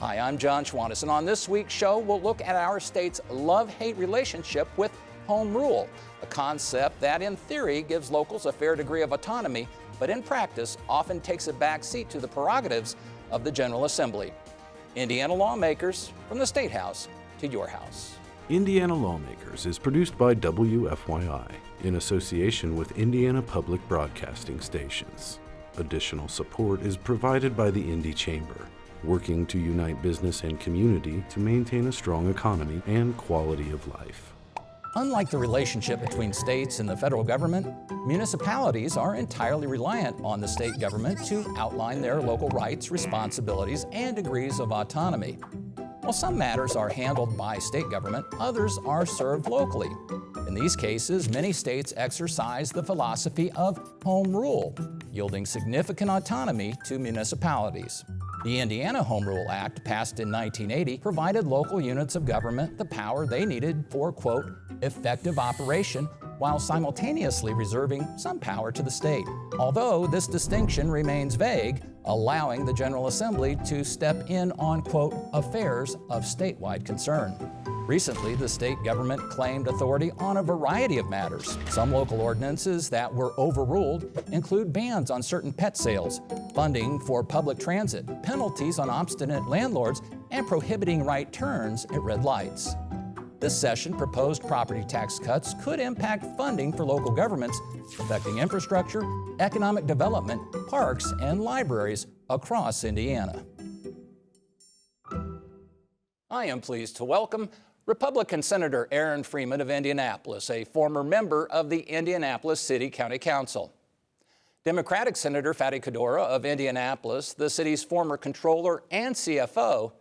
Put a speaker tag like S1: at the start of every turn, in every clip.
S1: Hi, I'm John Schwantes, and on this week's show, we'll look at our state's love-hate relationship with home rule, a concept that in theory gives locals a fair degree of autonomy, but in practice often takes a back seat to the prerogatives of the General Assembly. Indiana Lawmakers, from the State House to your house.
S2: Indiana Lawmakers is produced by WFYI in association with Indiana Public Broadcasting Stations. Additional support is provided by the Indy Chamber, working to unite business and community to maintain a strong economy and quality of life.
S1: Unlike the relationship between states and the federal government, municipalities are entirely reliant on the state government to outline their local rights, responsibilities, and degrees of autonomy. While some matters are handled by state government, others are served locally. In these cases, many states exercise the philosophy of home rule, yielding significant autonomy to municipalities. The Indiana Home Rule Act, passed in 1980, provided local units of government the power they needed for, quote, effective operation, while simultaneously reserving some power to the state. Although this distinction remains vague, allowing the General Assembly to step in on, quote, affairs of statewide concern. Recently, the state government claimed authority on a variety of matters. Some local ordinances that were overruled include bans on certain pet sales, funding for public transit, penalties on obstinate landlords, and prohibiting right turns at red lights. This session proposed property tax cuts could impact funding for local governments, affecting infrastructure, economic development, parks, and libraries across Indiana. I am pleased to welcome Republican Senator Aaron Freeman of Indianapolis, a former member of the Indianapolis City-County Council. Democratic Senator Fady Qaddoura of Indianapolis, the city's former controller and CFO,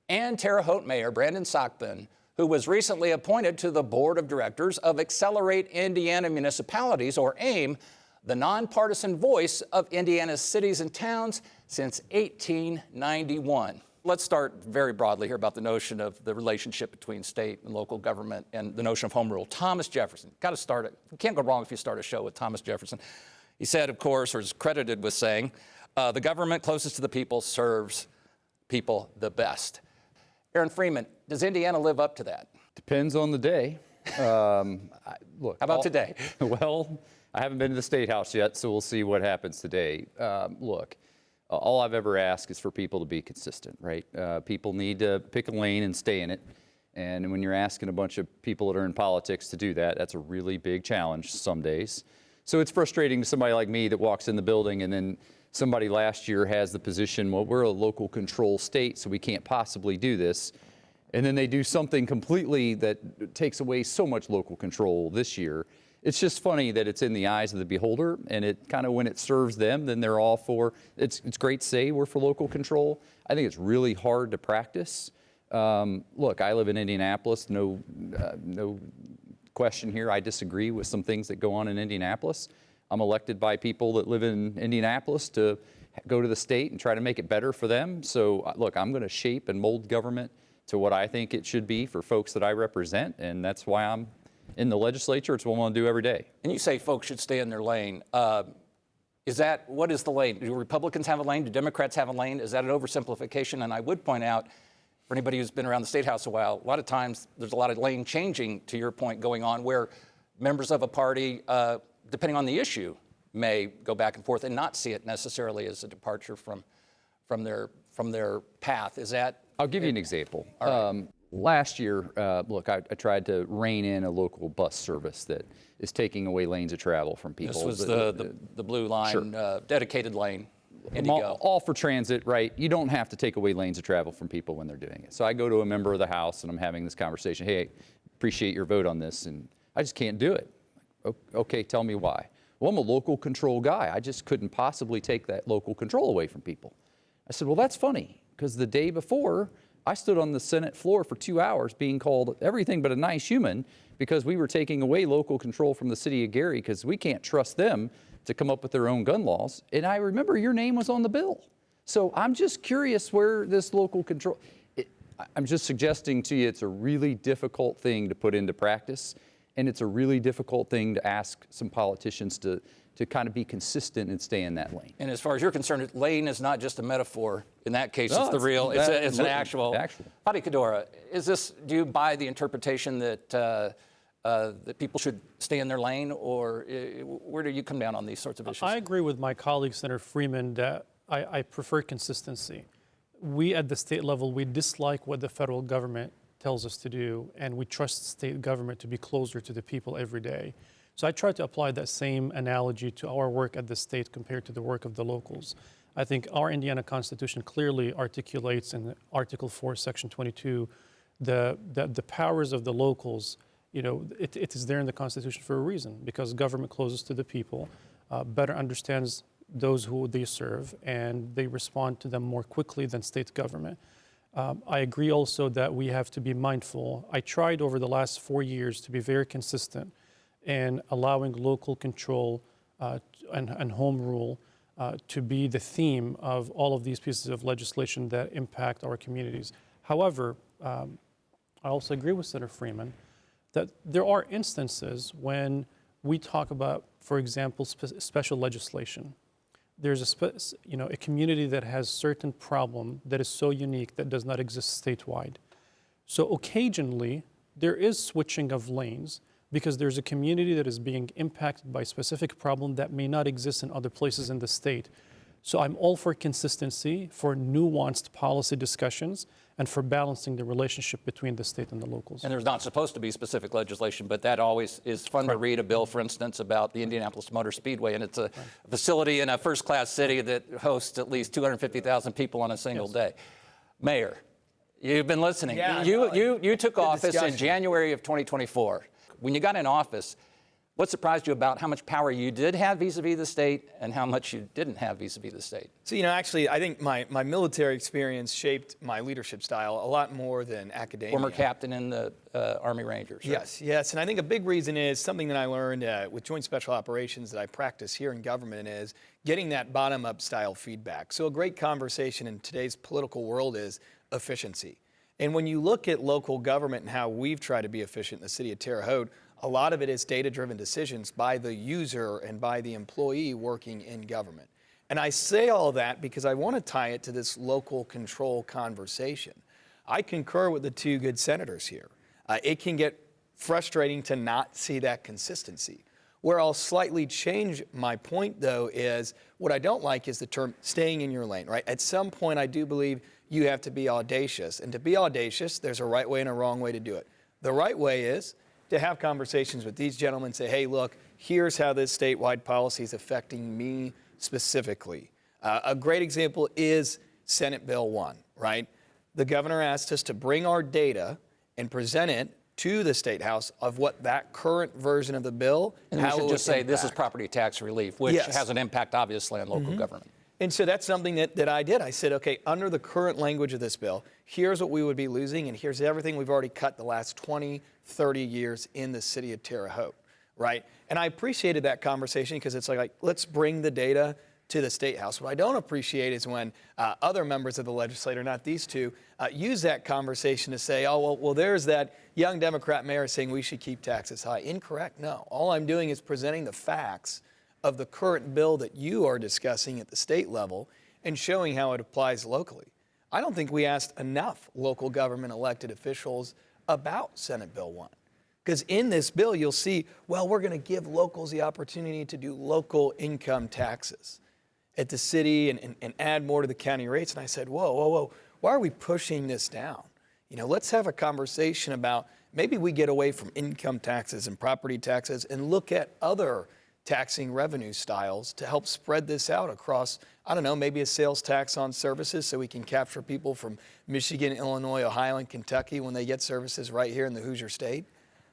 S1: and Terre Haute Mayor Brandon Sakbun, who was recently appointed to the board of directors of Accelerate Indiana Municipalities, or AIM, the nonpartisan voice of Indiana's cities and towns since 1891. Let's start very broadly here about the notion of the relationship between state and local government and the notion of home rule. Thomas Jefferson, got to start it. You can't go wrong if you start a show with Thomas Jefferson. He said, of course, or is credited with saying, the government closest to the people serves people the best. Aaron Freeman, does Indiana live up to that?
S3: Depends on the day. Look,
S1: how about today?
S3: Well, I haven't been to the State House yet, so we'll see what happens today. Look, all I've ever asked is for people to be consistent, right? People need to pick a lane and stay in it. And when you're asking a bunch of people that are in politics to do that, that's a really big challenge some days. So it's frustrating to somebody like me that walks in the building and then somebody last year has the position, well, we're a local control state, so we can't possibly do this. And then they do something completely that takes away so much local control this year. It's just funny that it's in the eyes of the beholder, and it kind of, when it serves them, then they're all for, it's great to say we're for local control. I think it's really hard to practice. Look, I live in Indianapolis, no question here. I disagree with some things that go on in Indianapolis. I'm elected by people that live in Indianapolis to go to the state and try to make it better for them. So look, I'm going to shape and mold government to what I think it should be for folks that I represent, and that's why I'm in the legislature. It's what I want to do every day.
S1: And you say folks should stay in their lane. What is the lane? Do Republicans have a lane? Do Democrats have a lane? Is that an oversimplification? And I would point out, for anybody who's been around the State House a while, a lot of times there's a lot of lane changing, to your point, going on, where members of a party, depending on the issue, may go back and forth and not see it necessarily as a departure from their path. Is that?
S3: I'll give you an example.
S1: Right.
S3: Last year, look, I tried to rein in a local bus service that is taking away lanes of travel from people.
S1: This was the blue line,
S3: sure.
S1: Dedicated lane. Indigo.
S3: All for transit, right? You don't have to take away lanes of travel from people when they're doing it. So I go to a member of the House and I'm having this conversation. Hey, appreciate your vote on this, and I just can't do it. Okay, tell me why. Well, I'm a local control guy. I just couldn't possibly take that local control away from people. I said, well, that's funny, because the day before, I stood on the Senate floor for 2 hours being called everything but a nice human because we were taking away local control from the city of Gary because we can't trust them to come up with their own gun laws. And I remember your name was on the bill. So I'm just curious where this local control, I'm just suggesting to you it's a really difficult thing to put into practice, and it's a really difficult thing to ask some politicians to to kind of be consistent and stay in that lane.
S1: And as far as you're concerned, lane is not just a metaphor. In that case,
S3: No,
S1: it's the real, it's an actual. Fady, Qaddoura, do you buy the interpretation that that people should stay in their lane, or where do you come down on these sorts of issues?
S4: I agree with my colleague, Senator Freeman, that I prefer consistency. We at the state level, we dislike what the federal government tells us to do, and we trust state government to be closer to the people every day. So I try to apply that same analogy to our work at the state compared to the work of the locals. I think our Indiana Constitution clearly articulates in Article 4, Section 22, the powers of the locals. You know, it is there in the Constitution for a reason, because government closest to the people, better understands those who they serve, and they respond to them more quickly than state government. I agree also that we have to be mindful. I tried over the last 4 years to be very consistent in allowing local control and home rule to be the theme of all of these pieces of legislation that impact our communities. However, I also agree with Senator Freeman that there are instances when we talk about, for example, special legislation. There's a community that has certain problem that is so unique that does not exist statewide. So occasionally, there is switching of lanes because there's a community that is being impacted by a specific problem that may not exist in other places in the state. So I'm all for consistency, for nuanced policy discussions, and for balancing the relationship between the state and the locals.
S1: And there's not supposed to be specific legislation, but that always is fun to read a bill, for instance, about the Indianapolis Motor Speedway, and it's a facility in a first-class city that hosts at least 250,000 people on a single day. Mayor, you've been listening.
S5: Yeah,
S1: you took office
S5: discussion.
S1: in January of 2024. When you got in office, what surprised you about how much power you did have vis-a-vis the state and how much you didn't have vis-a-vis the state?
S5: So, actually, I think my military experience shaped my leadership style a lot more than academia.
S1: Former captain in the Army Rangers. Right?
S5: Yes. And I think a big reason is something that I learned with Joint Special Operations that I practice here in government is getting that bottom-up style feedback. So a great conversation in today's political world is efficiency. And when you look at local government and how we've tried to be efficient in the city of Terre Haute, a lot of it is data-driven decisions by the user and by the employee working in government. And I say all that because I want to tie it to this local control conversation. I concur with the two good senators here. It can get frustrating to not see that consistency. Where I'll slightly change my point, though, is what I don't like is the term staying in your lane, right? At some point, I do believe you have to be audacious. And to be audacious, there's a right way and a wrong way to do it. The right way is to have conversations with these gentlemen, say, hey, look, here's how this statewide policy is affecting me specifically. A great example is Senate Bill 1, right? The governor asked us to bring our data and present it to the State House of what that current version of the bill,
S1: and we should just say this is property tax relief, which has an impact, obviously, on local government.
S5: And so that's something that I did. I said, okay, under the current language of this bill, here's what we would be losing, and here's everything we've already cut the last 20, 30 years in the city of Terre Haute, right? And I appreciated that conversation because it's like, let's bring the data to the State House. What I don't appreciate is when other members of the legislature, not these two, use that conversation to say, oh, well, there's that young Democrat mayor saying we should keep taxes high. Incorrect, no. All I'm doing is presenting the facts of the current bill that you are discussing at the state level and showing how it applies locally. I don't think we asked enough local government elected officials about Senate Bill 1. Because in this bill, you'll see, well, we're going to give locals the opportunity to do local income taxes at the city and add more to the county rates. And I said, whoa, why are we pushing this down? Let's have a conversation about maybe we get away from income taxes and property taxes and look at other taxing revenue styles to help spread this out across, I don't know, maybe a sales tax on services so we can capture people from Michigan, Illinois, Ohio, and Kentucky when they get services right here in the Hoosier State.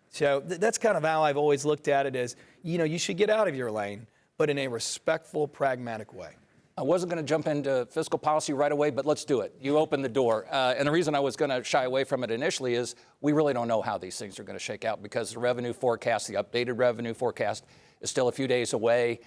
S5: So that's kind of how I've always looked at it as, you should get out of your lane, but in a respectful, pragmatic way.
S1: I wasn't going to jump into fiscal policy right away, but let's do it. You opened the door. And the reason I was going to shy away from it initially is we really don't know how these things are going to shake out because the revenue forecast, the updated revenue forecast, is still a few days away.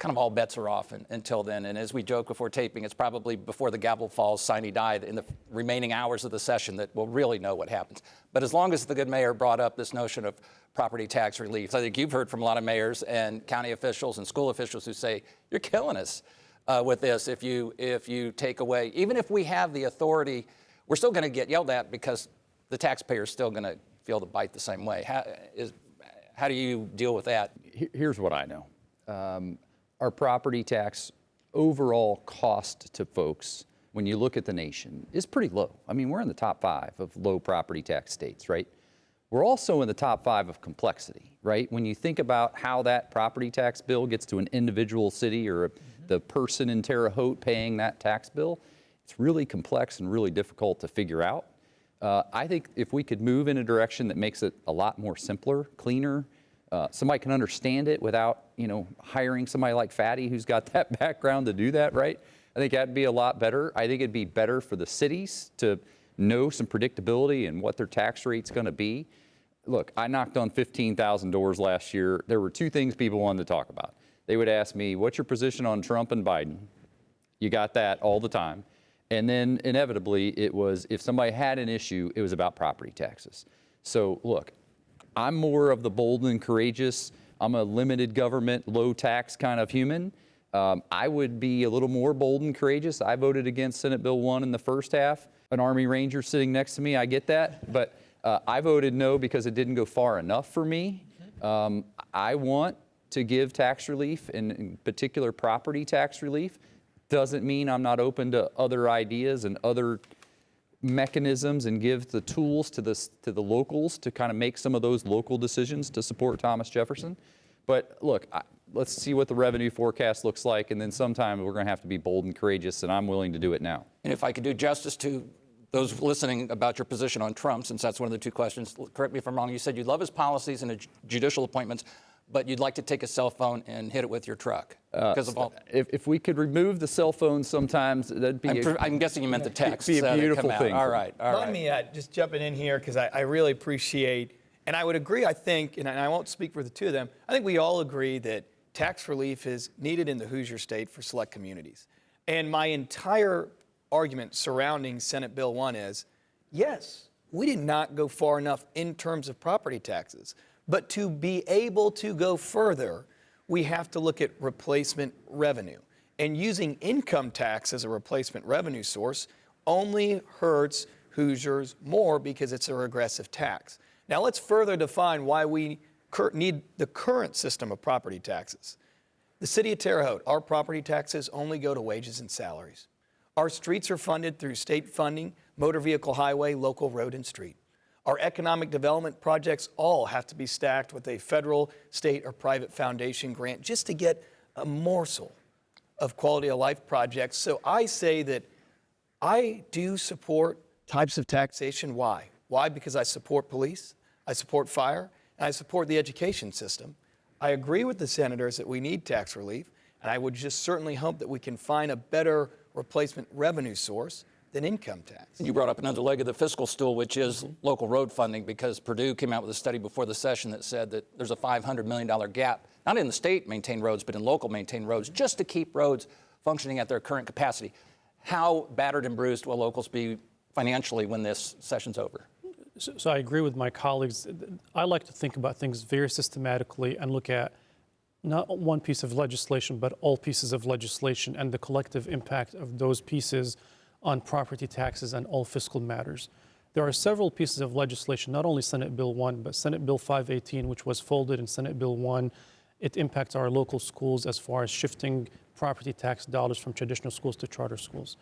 S1: kind of all bets are off until then. And as we joke before taping, it's probably before the gavel falls, sine die, in the remaining hours of the session that we'll really know what happens. But as long as the good mayor brought up this notion of property tax relief, I think you've heard from a lot of mayors and county officials and school officials who say, you're killing us with this if you take away, even if we have the authority, we're still going to get yelled at because the taxpayer's still going to feel the bite the same way. How do you deal with that?
S3: Here's what I know. Our property tax overall cost to folks, when you look at the nation, is pretty low. I mean, we're in the top 5 of low property tax states, right? We're also in the top 5 of complexity, right? When you think about how that property tax bill gets to an individual city or the person in Terre, Haute paying that tax bill, it's really complex and really difficult to figure out. I think if we could move in a direction that makes it a lot more simpler, cleaner, somebody can understand it without, hiring somebody like Fady who's got that background to do that, right? I think that'd be a lot better. I think it'd be better for the cities to know some predictability and what their tax rate's going to be. Look, I knocked on 15,000 doors last year. There were 2 things people wanted to talk about. They would ask me, what's your position on Trump and Biden? You got that all the time. And then inevitably it was, if somebody had an issue, it was about property taxes. So look, I'm more of the bold and courageous. I'm a limited government, low tax kind of human. I would be a little more bold and courageous. I voted against Senate Bill 1 in the first half. An Army Ranger sitting next to me, I get that. But I voted no because it didn't go far enough for me. I want to give tax relief, and in particular property tax relief. Doesn't mean I'm not open to other ideas and other mechanisms and give the tools to the locals to kind of make some of those local decisions to support Thomas Jefferson. But look, let's see what the revenue forecast looks like, and then sometime we're going to have to be bold and courageous, and I'm willing to do it now.
S1: And if I could do justice to those listening about your position on Trump, since that's one of the 2 questions, correct me if I'm wrong, you said you love his policies and his judicial appointments, but you'd like to take a cell phone and hit it with your truck because of all.
S3: If we could remove the cell phone sometimes, that'd be.
S1: I'm guessing you meant the text.
S3: Be a beautiful thing.
S1: All right.
S5: Let me just jumping in here because I really appreciate, and I would agree, I think, and I won't speak for the 2 of them, I think we all agree that tax relief is needed in the Hoosier State for select communities. And my entire argument surrounding Senate Bill 1 is, yes, we did not go far enough in terms of property taxes. But to be able to go further, we have to look at replacement revenue. And using income tax as a replacement revenue source only hurts Hoosiers more because it's a regressive tax. Now let's further define why we need the current system of property taxes. The city of Terre Haute, our property taxes only go to wages and salaries. Our streets are funded through state funding, motor vehicle highway, local road and street. Our economic development projects all have to be stacked with a federal, state, or private foundation grant just to get a morsel of quality of life projects. So I say that I do support types of taxation. Why? Why? Because I support police, I support fire, and I support the education system. I agree with the senators that we need tax relief, and I would just certainly hope that we can find a better replacement revenue source than income tax.
S1: You brought up another leg of the fiscal stool, which is local road funding, because Purdue came out with a study before the session that said that there's a $500 million gap, not in the state maintained roads, but in local maintained roads, just to keep roads functioning at their current capacity. How battered and bruised will locals be financially when this session's over?
S4: So I agree with my colleagues. I like to think about things very systematically and look at not one piece of legislation, but all pieces of legislation and the collective impact of those pieces on property taxes and all fiscal matters. There are several pieces of legislation, not only Senate Bill 1, but Senate Bill 518, which was folded in Senate Bill 1. It impacts our local schools as far as shifting property tax dollars from traditional schools to charter schools.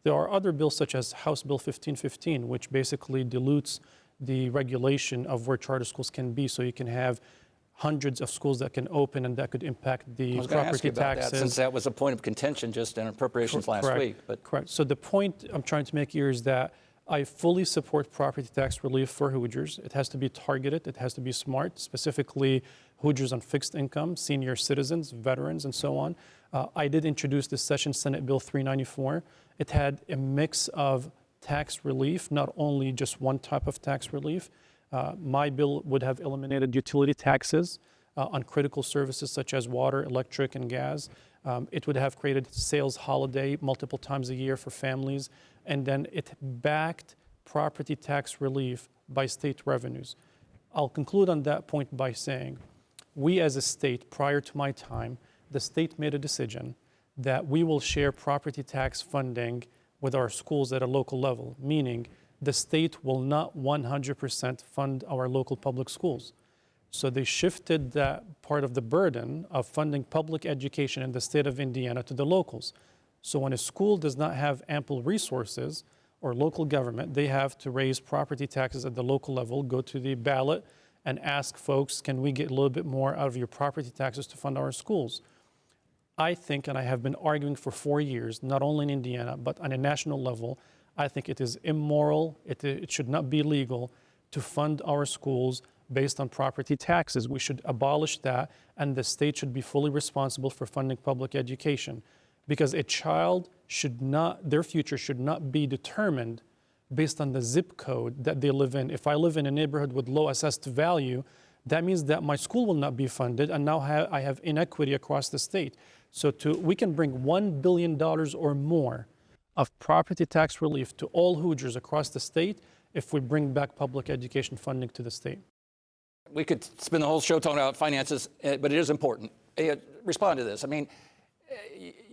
S4: There are other bills such as House Bill 1515, which basically dilutes the regulation of where charter schools can be, so you can have hundreds of schools that can open and that could impact the property taxes.
S1: That, since that was a point of contention just in appropriations last week. But
S4: correct. So the point I'm trying to make here is that I fully support property tax relief for Hoosiers. It has to be targeted. It has to be smart, specifically Hoosiers on fixed income, senior citizens, veterans, and so on. I did introduce this session Senate Bill 394. It had a mix of tax relief, not only just one type of tax relief. My bill would have eliminated utility taxes. on critical services such as water, electric, and gas. It would have created sales holiday multiple times a year for families, and then it backed property tax relief by state revenues. I'll conclude on that point by saying, we as a state, prior to my time, the state made a decision that we will share property tax funding with our schools at a local level, meaning the state will not 100% fund our local public schools. So they shifted that part of the burden of funding public education in the state of Indiana to the locals. So when a school does not have ample resources or local government, they have to raise property taxes at the local level, go to the ballot and ask folks, can we get a little bit more out of your property taxes to fund our schools? I think, and I have been arguing for 4 years, not only in Indiana, but on a national level, I think it is immoral, it should not be legal to fund our schools based on property taxes. We should abolish that, and the state should be fully responsible for funding public education. Because a child should not, their future should not be determined based on the zip code that they live in. If I live in a neighborhood with low assessed value, that means that my school will not be funded, and now I have inequity across the state. So we can bring $1 billion or more of property tax relief to all Hoosiers across the state if we bring back public education funding to the state.
S1: We could spend the whole show talking about finances, but it is important. Respond to this. I mean,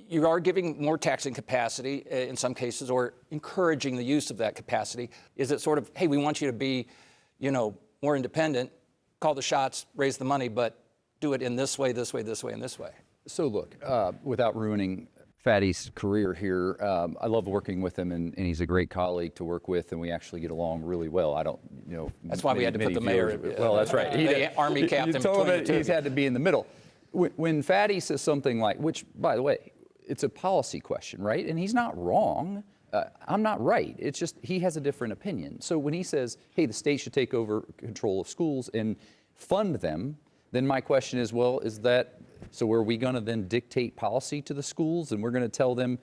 S1: you are giving more taxing capacity in some cases, or encouraging the use of that capacity. Is it sort of, hey, we want you to be, more independent, call the shots, raise the money, but do it in this way, this way, this way, and this way?
S3: So look, without ruining Fady's career here, I love working with him, and he's a great colleague to work with, and we actually get along really well. I don't,
S1: That's why we had to put the mayor.
S3: Well, that's right.
S1: The Army captain between the two.
S3: He's had to be in the middle. When Fady says something like, which, by the way, it's a policy question, right? And he's not wrong. I'm not right. It's just he has a different opinion. So when he says, hey, the state should take over control of schools and fund them, then my question is, well, so are we going to then dictate policy to the schools, and we're going to tell them?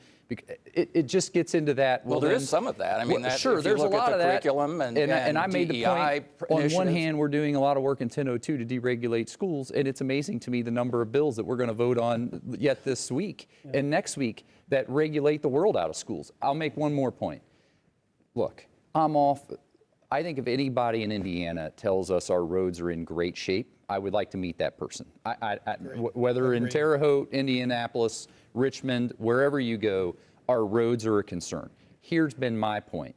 S3: It just gets into that.
S1: Well, there is some of that. I mean,
S3: sure, there's a lot of that.
S1: Curriculum
S3: and I made the
S1: DEI
S3: point. On one hand, we're doing a lot of work in 1002 to deregulate schools, and it's amazing to me the number of bills that we're going to vote on yet this week and next week that regulate the world out of schools. I'll make one more point. Look, I think if anybody in Indiana tells us our roads are in great shape, I would like to meet that person. Whether in Terre, Haute, Indianapolis, Richmond, wherever you go, our roads are a concern. Here's been my point,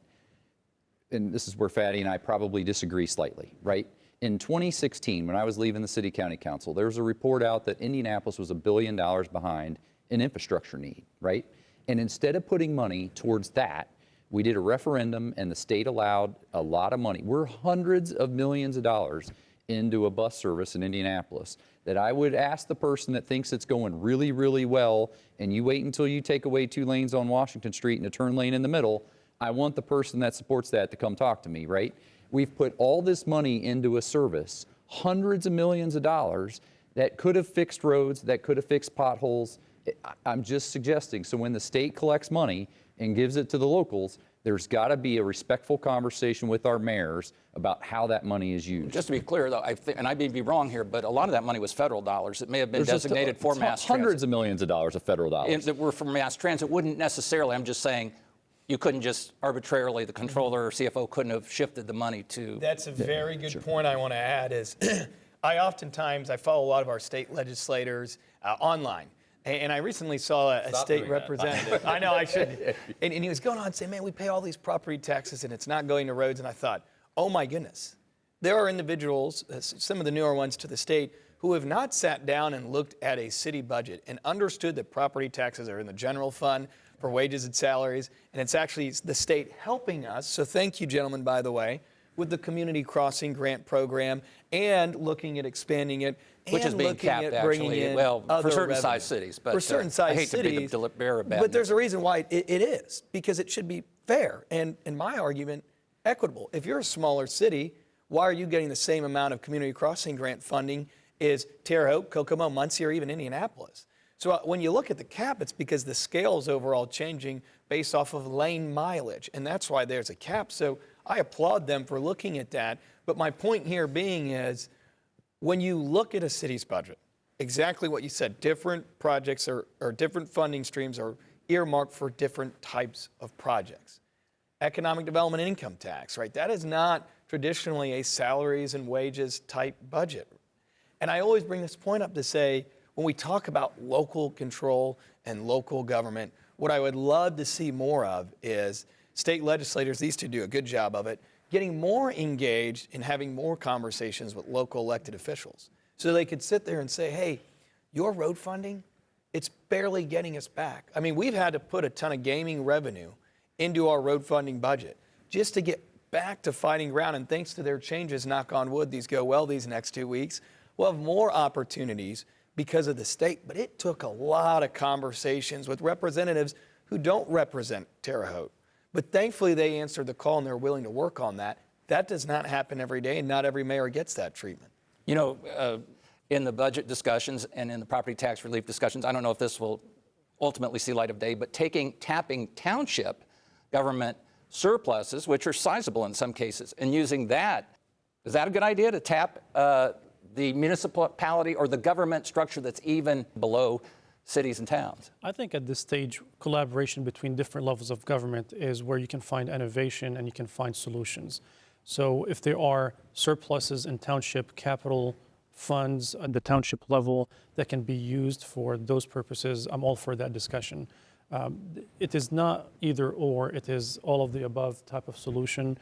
S3: and this is where Fady and I probably disagree slightly, right? In 2016, when I was leaving the City-County Council, there was a report out that Indianapolis was $1 billion behind in infrastructure need, right? And instead of putting money towards that, we did a referendum, and the state allowed a lot of money. We're hundreds of millions of dollars into a bus service in Indianapolis that I would ask the person that thinks it's going really, really well, and you wait until you take away 2 lanes on Washington Street and a turn lane in the middle, I want the person that supports that to come talk to me, right? We've put all this money into a service, hundreds of millions of dollars, that could have fixed roads, that could have fixed potholes. I'm just suggesting, so when the state collects money and gives it to the locals, there's got to be a respectful conversation with our mayors about how that money is used.
S1: Just to be clear, though, and I may be wrong here, but a lot of that money was federal dollars. It may have been designated for mass transit.
S3: Hundreds of millions of dollars of federal dollars.
S1: That were for mass transit. Wouldn't necessarily, I'm just saying, you couldn't just arbitrarily, the controller or CFO couldn't have shifted the money to.
S5: That's a very good point I want to add is I follow a lot of our state legislators online. And I recently saw a state representative. I know I should. And he was going on saying, man, we pay all these property taxes and it's not going to roads. And I thought, oh my goodness. There are individuals, some of the newer ones to the state, who have not sat down and looked at a city budget and understood that property taxes are in the general fund for wages and salaries. And it's actually the state helping us. So thank you, gentlemen, by the way, with the Community Crossing Grant Program and looking at expanding it.
S1: Which is being capped, actually, for certain size cities. But
S5: for certain size
S1: cities. I hate
S5: cities,
S1: to be the bearer of bad
S5: but there's
S1: news.
S5: a reason why it is, because it should be fair. And in my argument, equitable. If you're a smaller city, why are you getting the same amount of Community Crossing Grant funding as Terre Haute, Kokomo, Muncie, or even Indianapolis? So when you look at the cap, it's because the scale is overall changing based off of lane mileage. And that's why there's a cap. So I applaud them for looking at that. But my point here being is, when you look at a city's budget, exactly what you said, different projects or different funding streams are earmarked for different types of projects. Economic development and income tax, right? That is not traditionally a salaries and wages type budget. And I always bring this point up to say, when we talk about local control and local government, what I would love to see more of is state legislators, these two do a good job of it, getting more engaged in having more conversations with local elected officials. So they could sit there and say, hey, your road funding, it's barely getting us back. I mean, we've had to put a ton of gaming revenue into our road funding budget just to get back to fighting ground. And thanks to their changes, knock on wood, these go well these next 2 weeks, we'll have more opportunities because of the state. But it took a lot of conversations with representatives who don't represent Terre Haute. But thankfully, they answered the call and they're willing to work on that. That does not happen every day, and not every mayor gets that treatment.
S1: You know, in the budget discussions and in the property tax relief discussions, I don't know if this will ultimately see light of day, but tapping township government surpluses, which are sizable in some cases, and using that, is that a good idea to tap the municipality or the government structure that's even below cities and towns?
S4: I think at this stage, collaboration between different levels of government is where you can find innovation and you can find solutions. So if there are surpluses in township capital funds at the township level that can be used for those purposes, I'm all for that discussion. It is not either or, it is all of the above type of solution.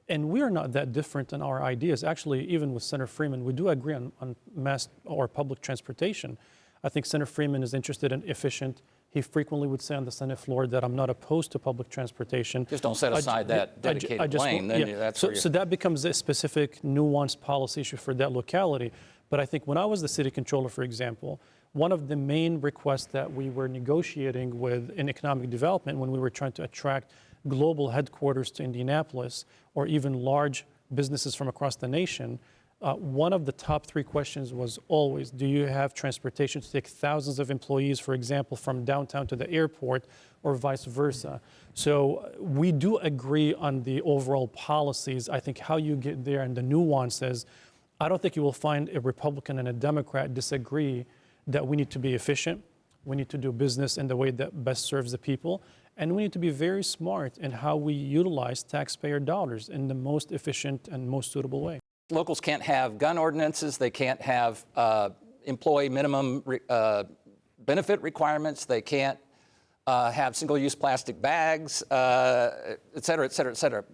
S4: And we are not that different in our ideas. Actually, even with Senator Freeman, we do agree on mass or public transportation. I think Senator Freeman is interested in efficient. He frequently would say on the Senate floor that I'm not opposed to public transportation.
S1: Just don't set aside that dedicated lane.
S4: So that becomes a specific, nuanced policy issue for that locality. But I think when I was the city controller, for example, one of the main requests that we were negotiating with in economic development when we were trying to attract global headquarters to Indianapolis or even large businesses from across the nation, one of the top 3 questions was always, do you have transportation to take thousands of employees, for example, from downtown to the airport or vice versa? So we do agree on the overall policies. I think how you get there and the nuances, I don't think you will find a Republican and a Democrat disagree that we need to be efficient, we need to do business in the way that best serves the people, and we need to be very smart in how we utilize taxpayer dollars in the most efficient and most suitable way.
S1: Locals can't have gun ordinances, they can't have employee minimum benefit requirements, they can't have single-use plastic bags, et cetera, et cetera, et cetera.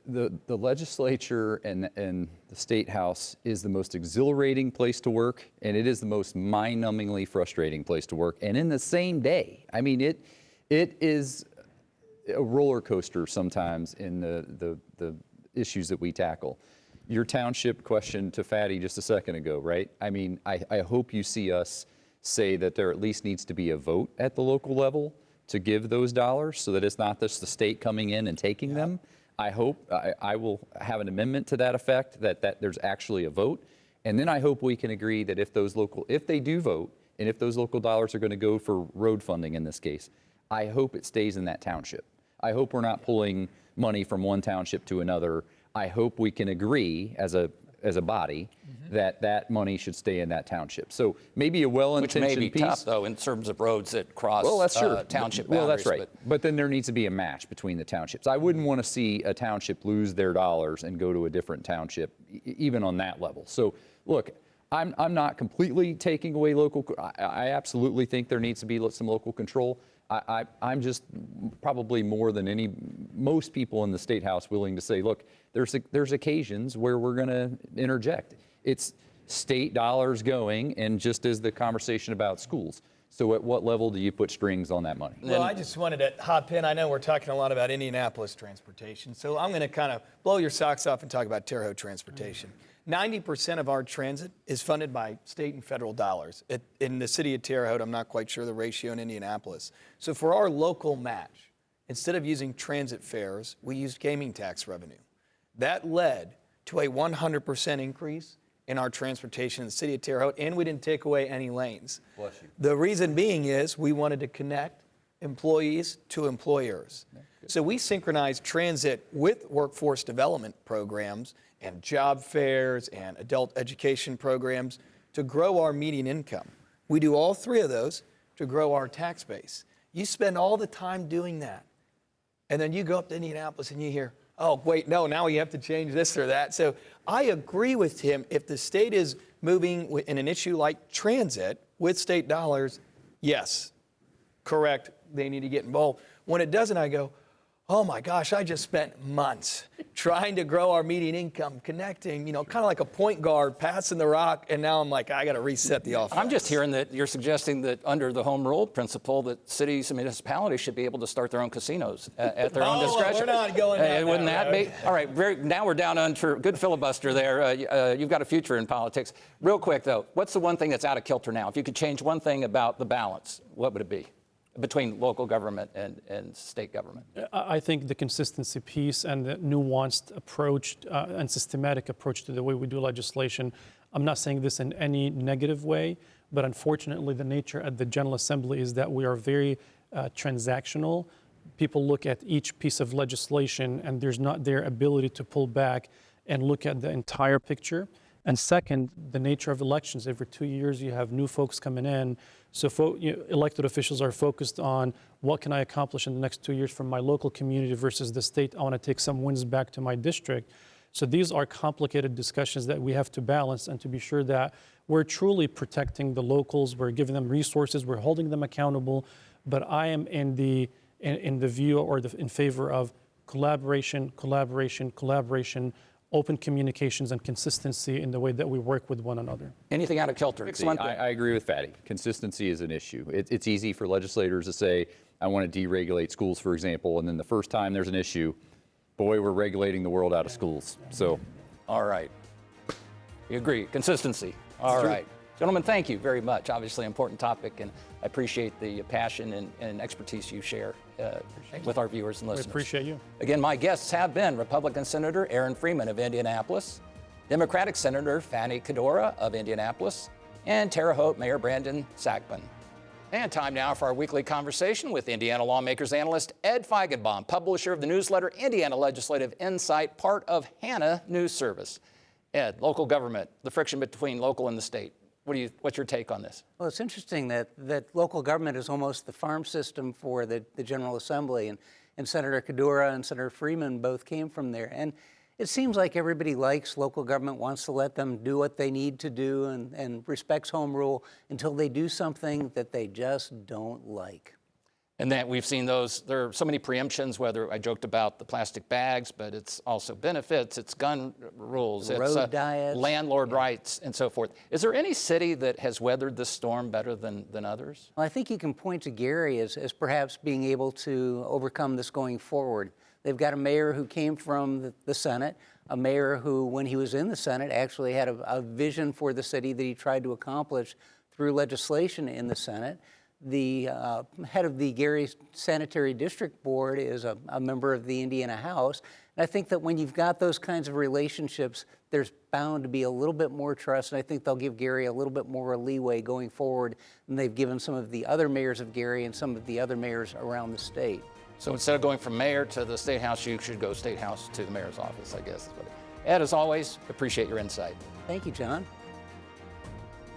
S3: The legislature and the State House is the most exhilarating place to work, and it is the most mind-numbingly frustrating place to work. And in the same day, I mean, it is a roller coaster sometimes in the issues that we tackle. Your township question to Fady just a second ago, right? I mean, I hope you see us say that there at least needs to be a vote at the local level to give those dollars so that it's not just the state coming in and taking them. I hope I will have an amendment to that effect, that there's actually a vote. And then I hope we can agree that if they do vote, and if those local dollars are going to go for road funding in this case, I hope it stays in that township. I hope we're not pulling money from one township to another. I hope we can agree as a body that money should stay in that township. So maybe a well-intentioned piece.
S1: Which may be tough, though, in terms of roads that cross township boundaries.
S3: Well, that's right. But then there needs to be a match between the townships. I wouldn't want to see a township lose their dollars and go to a different township, even on that level. So, look, I'm not completely taking away local. I absolutely think there needs to be some local control. I'm just probably more than most people in the State House willing to say, look, there's occasions where we're going to interject. It's state dollars going, and just as the conversation about schools. So at what level do you put strings on that money?
S5: Well, I just wanted to hop in. I know we're talking a lot about Indianapolis transportation, so I'm going to kind of blow your socks off and talk about Terre Haute transportation. 90% of our transit is funded by state and federal dollars. In the city of Terre Haute, I'm not quite sure the ratio in Indianapolis. So for our local match, instead of using transit fares, we used gaming tax revenue. That led to a 100% increase in our transportation in the city of Terre Haute, and we didn't take away any lanes.
S3: Bless you.
S5: The reason being is we wanted to connect employees to employers. So we synchronize transit with workforce development programs and job fairs and adult education programs to grow our median income. We do all three of those to grow our tax base. You spend all the time doing that. And then you go up to Indianapolis and you hear, oh, wait, no, now we have to change this or that. So I agree with him. If the state is moving in an issue like transit with state dollars, yes, correct, they need to get involved. When it doesn't, I go, oh my gosh, I just spent months trying to grow our median income, connecting, kind of like a point guard passing the rock, and now I'm like, I got to reset the offense.
S1: I'm just hearing that you're suggesting that under the home rule principle that cities and municipalities should be able to start their own casinos at their own discretion.
S5: We're not going down
S1: Wouldn't that
S5: road.
S1: be? All right, now we're down under, good filibuster there. You've got a future in politics. Real quick, though, what's the one thing that's out of kilter now? If you could change one thing about the balance, what would it be between local government and state government?
S4: I think the consistency piece and the nuanced approach and systematic approach to the way we do legislation. I'm not saying this in any negative way, but unfortunately the nature at the General Assembly is that we are very transactional. People look at each piece of legislation and there's not their ability to pull back and look at the entire picture. And second, the nature of elections. Every 2 years you have new folks coming in. So elected officials are focused on what can I accomplish in the next 2 years from my local community versus the state. I want to take some wins back to my district. So these are complicated discussions that we have to balance and to be sure that we're truly protecting the locals, we're giving them resources, we're holding them accountable. But I am in the view or in favor of collaboration, open communications and consistency in the way that we work with one another.
S1: Anything out of kilter?
S3: I agree with Fady. Consistency is an issue. It's easy for legislators to say, I want to deregulate schools, for example, and then the first time there's an issue, boy, we're regulating the world out of schools. So,
S1: all right. You agree, consistency. All right. Gentlemen, thank you very much. Obviously, important topic, and I appreciate the passion and expertise you share with our viewers and listeners.
S4: We appreciate you.
S1: Again, my guests have been Republican Senator Aaron Freeman of Indianapolis, Democratic Senator Fady Qaddoura of Indianapolis, and Terre Haute Mayor Brandon Sakbun. And time now for our weekly conversation with Indiana Lawmakers analyst Ed Feigenbaum, publisher of the newsletter Indiana Legislative Insight, part of Hannah News Service. Ed, local government, the friction between local and the state. What's your take on this?
S6: Well, it's interesting that local government is almost the farm system for the General Assembly, and Senator Qaddoura and Senator Freeman both came from there. And it seems like everybody likes local government, wants to let them do what they need to do and respects home rule until they do something that they just don't like.
S1: And that we've seen those, there are so many preemptions, whether I joked about the plastic bags, but it's also benefits, it's gun rules,
S6: road
S1: it's
S6: diets,
S1: landlord rights, and so forth. Is there any city that has weathered this storm better than others?
S6: Well, I think you can point to Gary as perhaps being able to overcome this going forward. They've got a mayor who came from the Senate, a mayor who, when he was in the Senate, actually had a vision for the city that he tried to accomplish through legislation in the Senate. The head of the Gary Sanitary District Board is a member of the Indiana House. And I think that when you've got those kinds of relationships, there's bound to be a little bit more trust. And I think they'll give Gary a little bit more leeway going forward than they've given some of the other mayors of Gary and some of the other mayors around the state.
S1: So instead of going from mayor to the State House, you should go State House to the mayor's office, I guess. Ed, as always, appreciate your insight.
S6: Thank you, John.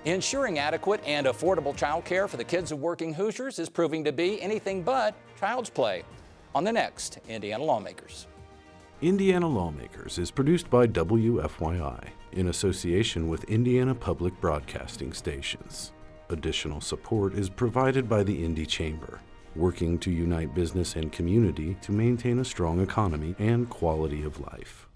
S1: Ensuring adequate and affordable child care for the kids of working Hoosiers is proving to be anything but child's play. On the next Indiana Lawmakers.
S2: Indiana Lawmakers is produced by WFYI in association with Indiana Public Broadcasting Stations. Additional support is provided by the Indy Chamber, working to unite business and community to maintain a strong economy and quality of life.